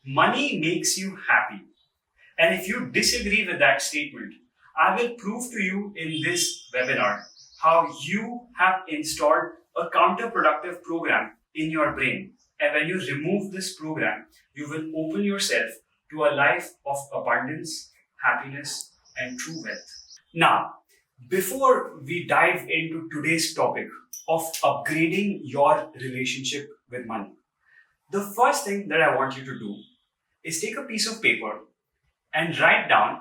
Money makes you happy. And if you disagree with that statement, I will prove to you in this webinar how you have installed a counterproductive program in your brain. And when you remove this program, you will open yourself to a life of abundance, happiness, and true wealth. Now, before we dive into today's topic of upgrading your relationship with money, the first thing that I want you to do is take a piece of paper and write down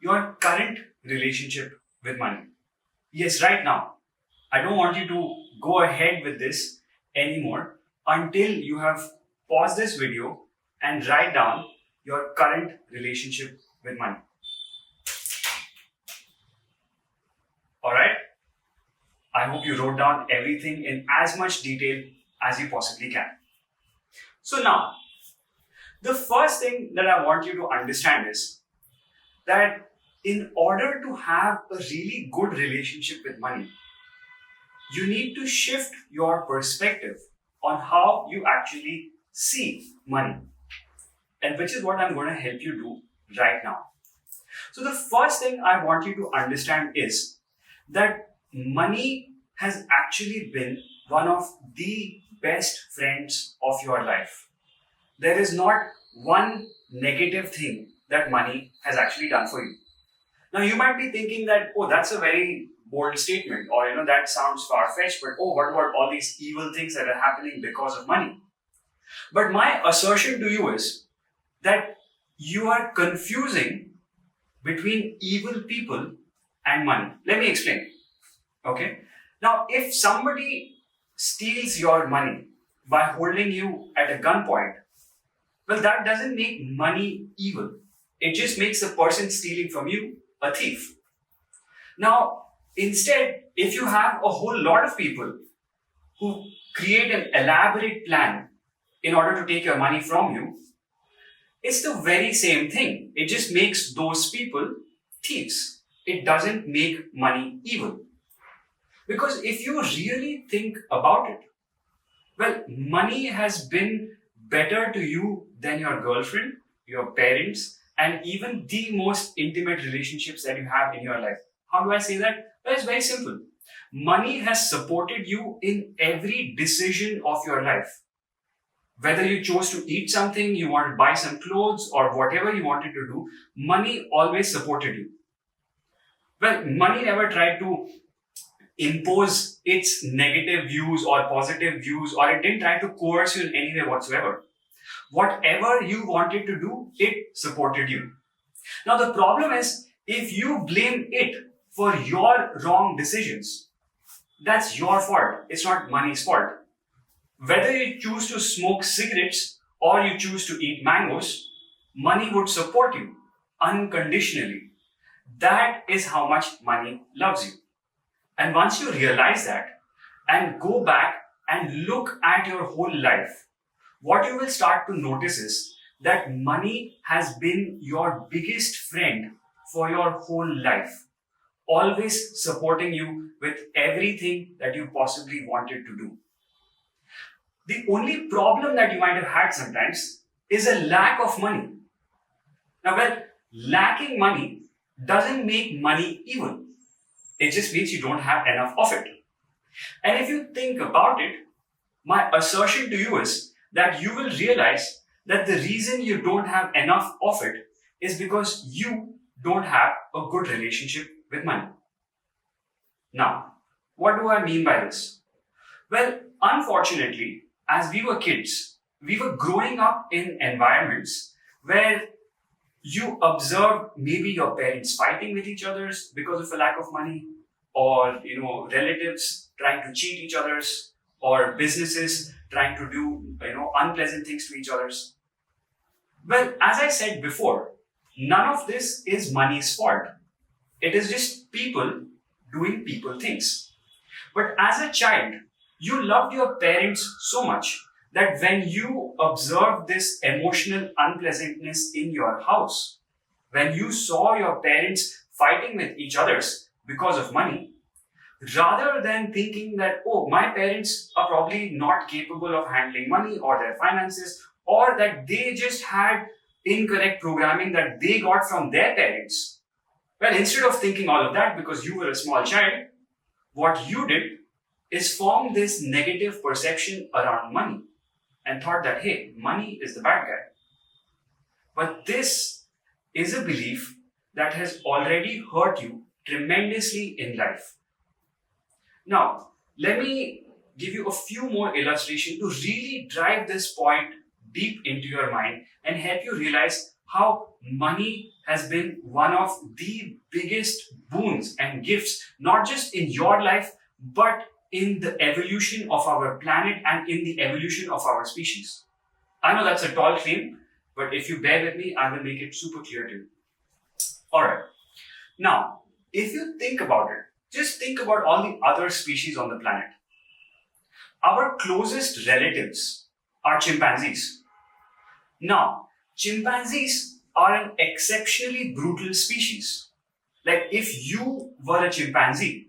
your current relationship with money. Yes, right now. I don't want you to go ahead with this anymore until you have paused this video and write down your current relationship with money. Alright? I hope you wrote down everything in as much detail as you possibly can. So now, the first thing that I want you to understand is that in order to have a really good relationship with money, you need to shift your perspective on how you actually see money. And which is what I'm going to help you do right now. So the first thing I want you to understand is that money has actually been one of the best friends of your life. There is not one negative thing that money has actually done for you. Now you might be thinking that, oh, that's a very bold statement, or that sounds far-fetched, but oh, what about all these evil things that are happening because of money? But my assertion to you is that you are confusing between evil people and money. Let me explain. Okay? Now, if somebody steals your money by holding you at a gunpoint, well, that doesn't make money evil. It just makes the person stealing from you a thief. Now, instead, if you have a whole lot of people who create an elaborate plan in order to take your money from you, it's the very same thing. It just makes those people thieves. It doesn't make money evil. Because if you really think about it, well, money has been better to you than your girlfriend, your parents, and even the most intimate relationships that you have in your life. How do I say that? Well, it's very simple. Money has supported you in every decision of your life. Whether you chose to eat something, you want to buy some clothes, or whatever you wanted to do, money always supported you. Well, money never tried to impose its negative views or positive views, or it didn't try to coerce you in any way whatsoever. Whatever you wanted to do, it supported you. Now the problem is, if you blame it for your wrong decisions, that's your fault. It's not money's fault. Whether you choose to smoke cigarettes or you choose to eat mangoes, money would support you unconditionally. That is how much money loves you. And once you realize that and go back and look at your whole life, what you will start to notice is that money has been your biggest friend for your whole life, always supporting you with everything that you possibly wanted to do. The only problem that you might have had sometimes is a lack of money. Now, well, lacking money doesn't make money evil. It just means you don't have enough of it. And if you think about it, my assertion to you is that you will realize that the reason you don't have enough of it is because you don't have a good relationship with money. Now, what do I mean by this? Well, unfortunately, as we were kids, we were growing up in environments where you observe maybe your parents fighting with each other because of a lack of money, or relatives trying to cheat each others, or businesses trying to do unpleasant things to each others. Well, as I said before, none of this is money's fault. It is just people doing people things. But as a child, you loved your parents so much that when you observed this emotional unpleasantness in your house, when you saw your parents fighting with each other because of money, rather than thinking that, oh, my parents are probably not capable of handling money or their finances, or that they just had incorrect programming that they got from their parents. Well, instead of thinking all of that because you were a small child, what you did is form this negative perception around money and thought that, hey, money is the bad guy. But this is a belief that has already hurt you tremendously in life. Now, let me give you a few more illustrations to really drive this point deep into your mind and help you realize how money has been one of the biggest boons and gifts, not just in your life, but in the evolution of our planet and in the evolution of our species. I know that's a tall claim, but if you bear with me, I will make it super clear to you. Alright. Now, if you think about it, just think about all the other species on the planet. Our closest relatives are chimpanzees. Now, chimpanzees are an exceptionally brutal species. Like if you were a chimpanzee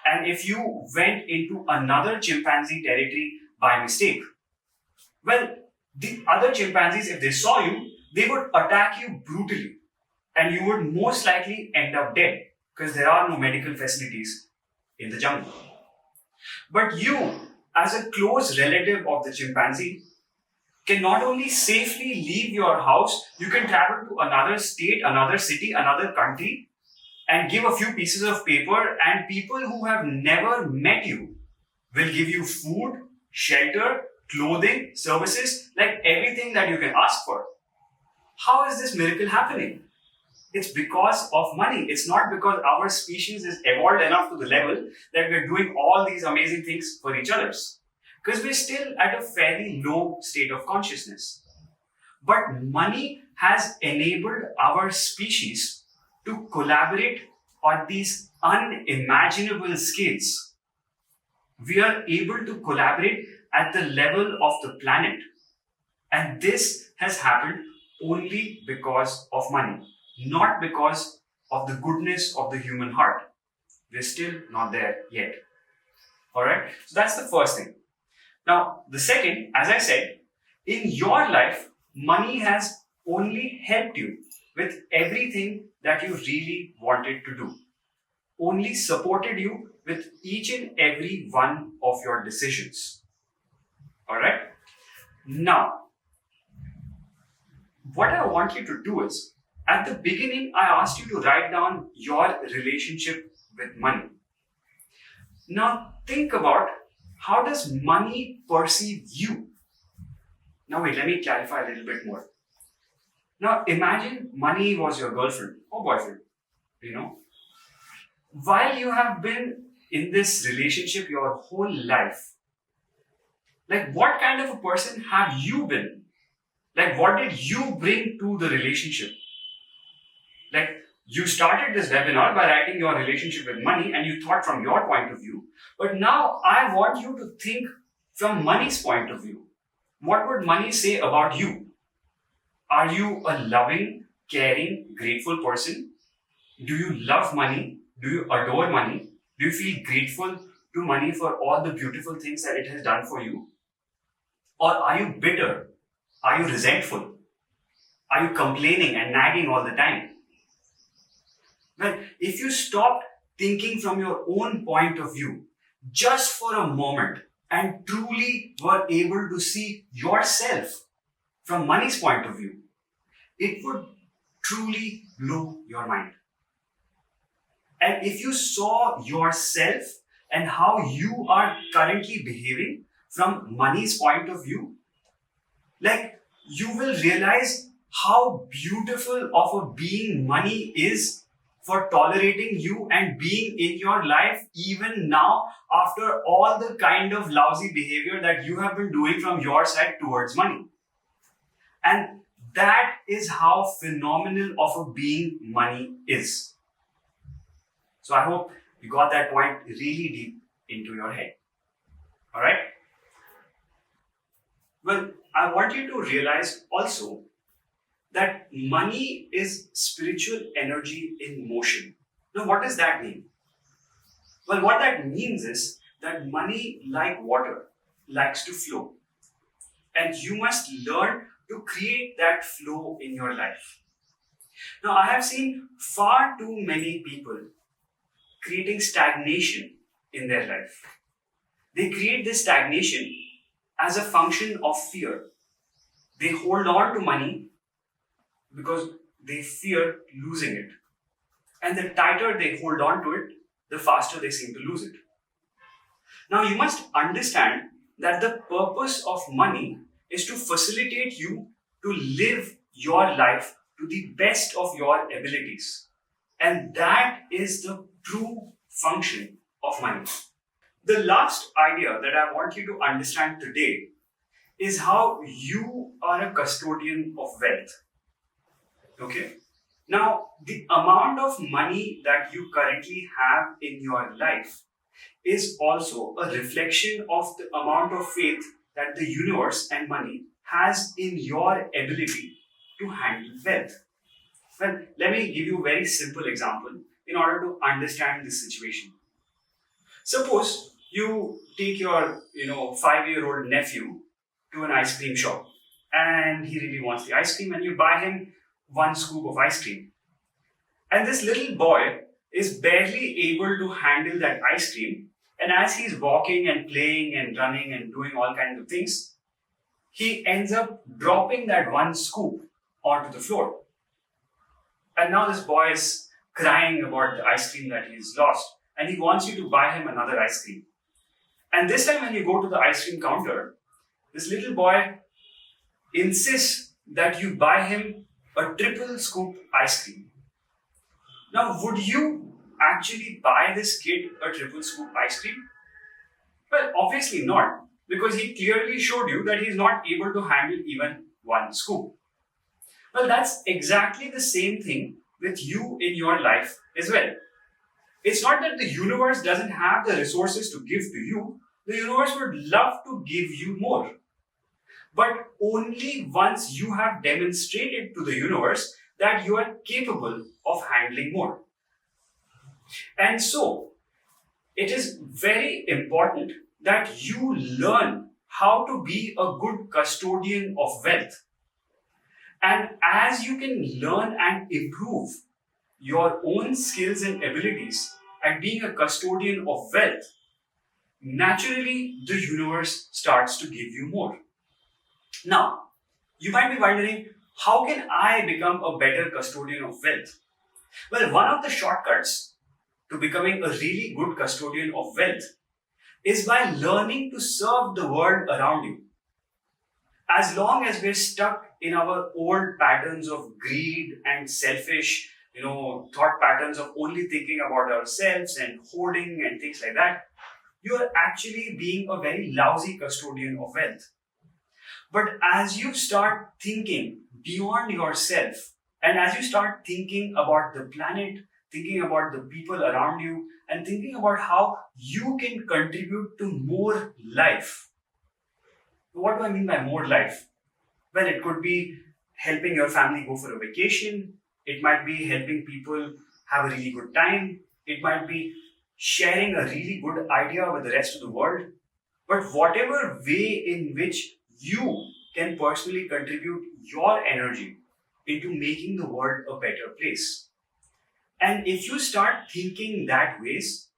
and if you went into another chimpanzee territory by mistake, well, the other chimpanzees, if they saw you, they would attack you brutally and you would most likely end up dead because there are no medical facilities in the jungle. But you, as a close relative of the chimpanzee, can not only safely leave your house, you can travel to another state, another city, another country and give a few pieces of paper, and people who have never met you will give you food, shelter, clothing, services, like everything that you can ask for. How is this miracle happening? It's because of money. It's not because our species is evolved enough to the level that we're doing all these amazing things for each others. Because we're still at a fairly low state of consciousness. But money has enabled our species to collaborate on these unimaginable scales. We are able to collaborate at the level of the planet. And this has happened only because of money, not because of the goodness of the human heart. We're still not there yet. Alright? So that's the first thing. Now, the second, as I said, in your life, money has only helped you with everything that you really wanted to do. Only supported you with each and every one of your decisions. Alright? Now, what I want you to do is, at the beginning, I asked you to write down your relationship with money. Now, think about how does money perceive you? Now wait, let me clarify a little bit more. Now imagine money was your girlfriend or boyfriend, While you have been in this relationship your whole life, like what kind of a person have you been? Like what did you bring to the relationship? Like you started this webinar by writing your relationship with money and you thought from your point of view. But now I want you to think from money's point of view. What would money say about you? Are you a loving, caring, grateful person? Do you love money? Do you adore money? Do you feel grateful to money for all the beautiful things that it has done for you? Or are you bitter? Are you resentful? Are you complaining and nagging all the time? Well, if you stopped thinking from your own point of view just for a moment and truly were able to see yourself from money's point of view, it would truly blow your mind. And if you saw yourself and how you are currently behaving from money's point of view, like you will realize how beautiful of a being money is for tolerating you and being in your life even now after all the kind of lousy behavior that you have been doing from your side towards money. And that is how phenomenal of a being money is. So I hope you got that point really deep into your head. Alright? Well, I want you to realize also that money is spiritual energy in motion. Now, what does that mean? Well, what that means is that money, like water, likes to flow. And you must learn to create that flow in your life. Now, I have seen far too many people creating stagnation in their life. They create this stagnation as a function of fear. They hold on to money because they fear losing it. And the tighter they hold on to it, the faster they seem to lose it. Now, you must understand that the purpose of money is to facilitate you to live your life to the best of your abilities. And that is the true function of money. The last idea that I want you to understand today is how you are a custodian of wealth. Okay? Now, the amount of money that you currently have in your life is also a reflection of the amount of faith that the universe and money has in your ability to handle wealth. Well, let me give you a very simple example in order to understand this situation. Suppose you take your 5-year-old nephew to an ice cream shop and he really wants the ice cream and you buy him one scoop of ice cream. And this little boy is barely able to handle that ice cream, and as he's walking and playing and running and doing all kinds of things, he ends up dropping that one scoop onto the floor. And now this boy is crying about the ice cream that he's lost and he wants you to buy him another ice cream. And this time when you go to the ice cream counter, this little boy insists that you buy him a triple scoop ice cream. Now, would you actually buy this kid a triple scoop ice cream? Well, obviously not, because he clearly showed you that he's not able to handle even one scoop. Well, that's exactly the same thing with you in your life as well. It's not that the universe doesn't have the resources to give to you. The universe would love to give you more. But only once you have demonstrated to the universe that you are capable of handling more. And so, it is very important that you learn how to be a good custodian of wealth. And as you can learn and improve your own skills and abilities at being a custodian of wealth, naturally the universe starts to give you more. Now, you might be wondering, how can I become a better custodian of wealth? Well, one of the shortcuts to becoming a really good custodian of wealth is by learning to serve the world around you. As long as we're stuck in our old patterns of greed and selfish, thought patterns of only thinking about ourselves and hoarding and things like that, you are actually being a very lousy custodian of wealth. But as you start thinking beyond yourself, and as you start thinking about the planet, thinking about the people around you, and thinking about how you can contribute to more life. What do I mean by more life? Well, it could be helping your family go for a vacation. It might be helping people have a really good time. It might be sharing a really good idea with the rest of the world. But whatever way in which you can personally contribute your energy into making the world a better place. And if you start thinking that ways,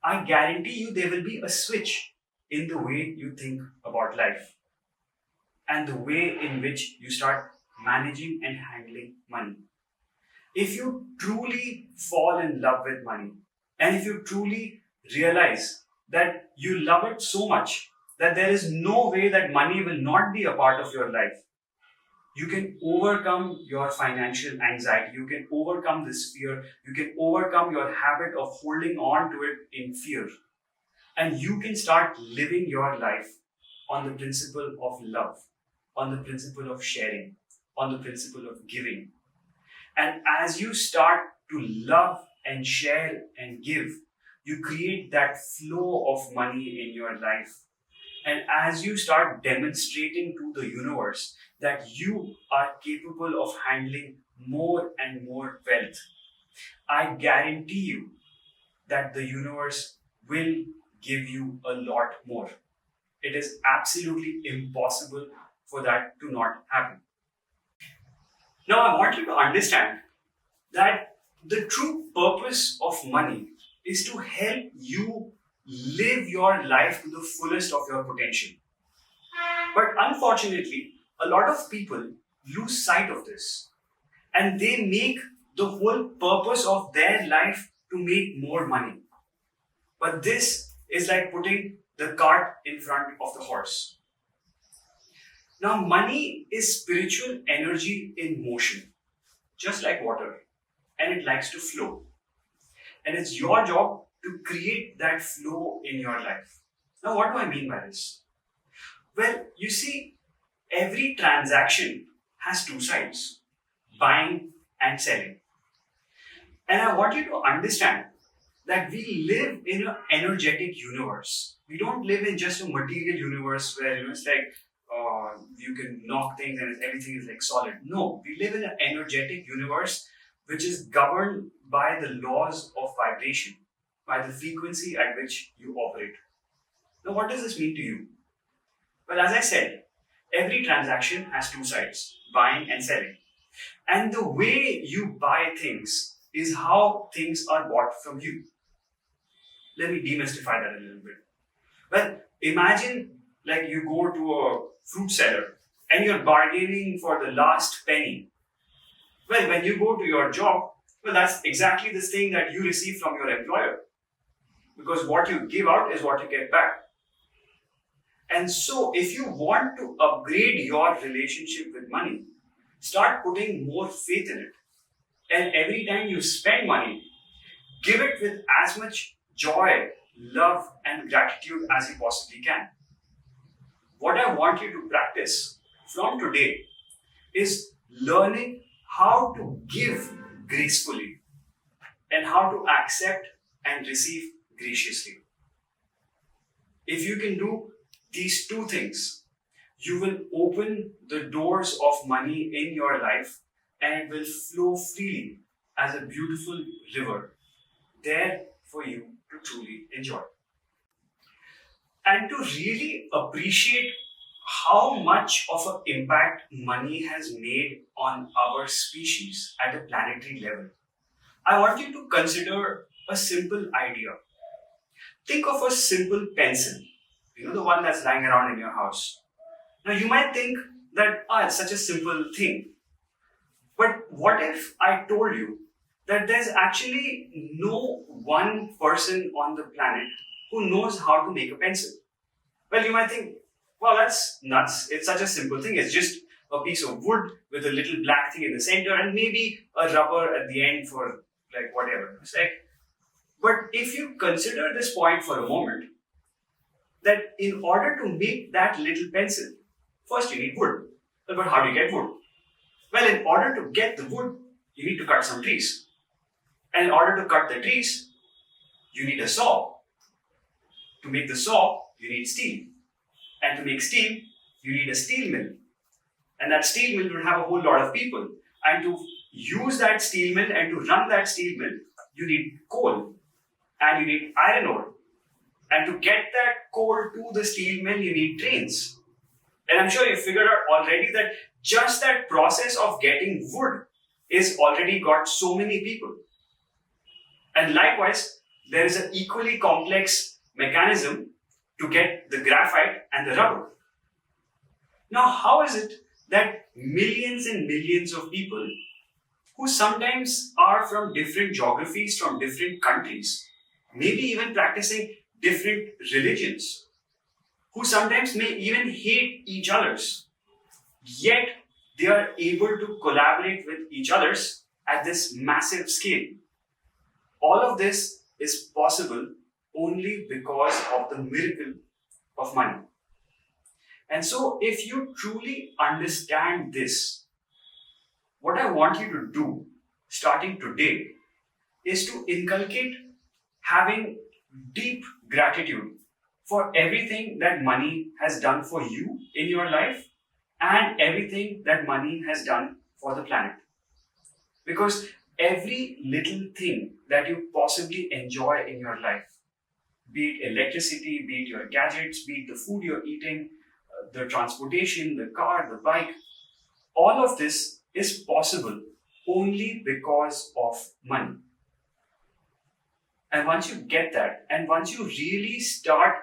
I guarantee you there will be a switch in the way you think about life and the way in which you start managing and handling money. If you truly fall in love with money, and if you truly realize that you love it so much that there is no way that money will not be a part of your life, you can overcome your financial anxiety, you can overcome this fear, you can overcome your habit of holding on to it in fear, and you can start living your life on the principle of love, on the principle of sharing, on the principle of giving. And as you start to love and share and give, you create that flow of money in your life. And as you start demonstrating to the universe that you are capable of handling more and more wealth, I guarantee you that the universe will give you a lot more. it is absolutely impossible for that to not happen. Now, I want you to understand that the true purpose of money is to help you live your life to the fullest of your potential. But unfortunately, a lot of people lose sight of this and they make the whole purpose of their life to make more money. But this is like putting the cart in front of the horse. Now, money is spiritual energy in motion, just like water, and it likes to flow. And it's your job to create that flow in your life. Now, what do I mean by this? Well, you see, every transaction has two sides, buying and selling. And I want you to understand that we live in an energetic universe. We don't live in just a material universe where it's like you can knock things and everything is like solid. No, we live in an energetic universe which is governed by the laws of vibration, by the frequency at which you operate. Now, what does this mean to you? Well, as I said, every transaction has two sides, buying and selling. And the way you buy things is how things are bought from you. Let me demystify that a little bit. Well, imagine like you go to a fruit seller and you're bargaining for the last penny. Well, when you go to your job, well, that's exactly the thing that you receive from your employer. Because what you give out is what you get back. And so, if you want to upgrade your relationship with money, start putting more faith in it. And every time you spend money, give it with as much joy, love, and gratitude as you possibly can. What I want you to practice from today is learning how to give gracefully and how to accept and receive graciously. If you can do these two things, you will open the doors of money in your life and it will flow freely as a beautiful river there for you to truly enjoy. And to really appreciate how much of an impact money has made on our species at a planetary level, I want you to consider a simple idea. Think of a simple pencil, the one that's lying around in your house. Now you might think that, it's such a simple thing. But what if I told you that there's actually no one person on the planet who knows how to make a pencil? Well, you might think, well, that's nuts. It's such a simple thing. It's just a piece of wood with a little black thing in the center and maybe a rubber at the end for like whatever. It's like, but if you consider this point for a moment, that in order to make that little pencil, first you need wood. But how do you get wood? Well, in order to get the wood, you need to cut some trees. And in order to cut the trees, you need a saw. To make the saw, you need steel. And to make steel, you need a steel mill. And that steel mill will have a whole lot of people. And to use that steel mill and to run that steel mill, you need coal. And you need iron ore. And to get that coal to the steel mill, you need trains. And I'm sure you figured out already that just that process of getting wood is already got so many people. And likewise, there is an equally complex mechanism to get the graphite and the rubber. Now, how is it that millions and millions of people who sometimes are from different geographies, from different countries, maybe even practicing different religions, who sometimes may even hate each other's, yet they are able to collaborate with each other's at this massive scale? All of this is possible only because of the miracle of money. And so, if you truly understand this, what I want you to do, starting today, is to inculcate having deep gratitude for everything that money has done for you in your life and everything that money has done for the planet. Because every little thing that you possibly enjoy in your life, be it electricity, be it your gadgets, be it the food you're eating, the transportation, the car, the bike. All of this is possible only because of money. And once you get that, and once you really start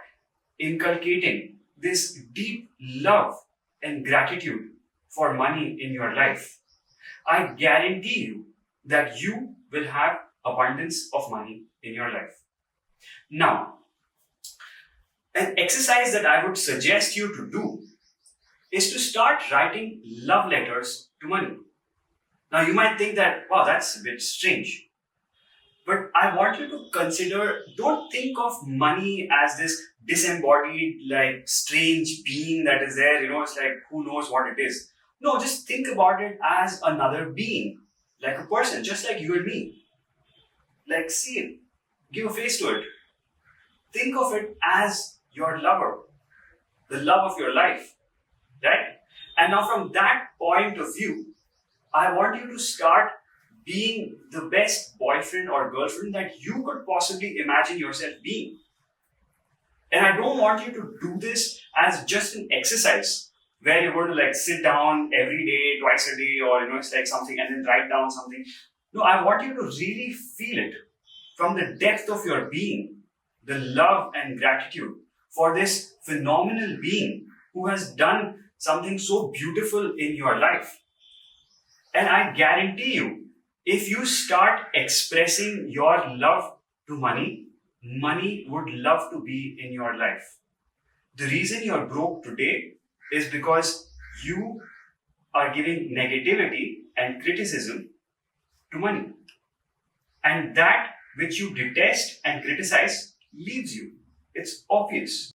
inculcating this deep love and gratitude for money in your life, I guarantee you that you will have abundance of money in your life. Now, an exercise that I would suggest you to do is to start writing love letters to money. Now, you might think that, wow, that's a bit strange. But I want you to consider, don't think of money as this disembodied, like strange being that is there, it's like who knows what it is. No, just think about it as another being, like a person, just like you and me. Like, see it, give a face to it. Think of it as your lover, the love of your life, right? And now, from that point of view, I want you to start being the best boyfriend or girlfriend that you could possibly imagine yourself being. And I don't want you to do this as just an exercise where you're going to like sit down every day, twice a day, or it's like something and then write down something. No, I want you to really feel it from the depth of your being, the love and gratitude for this phenomenal being who has done something so beautiful in your life. And I guarantee you, if you start expressing your love to money, money would love to be in your life. The reason you're broke today is because you are giving negativity and criticism to money. And that which you detest and criticize leaves you. It's obvious.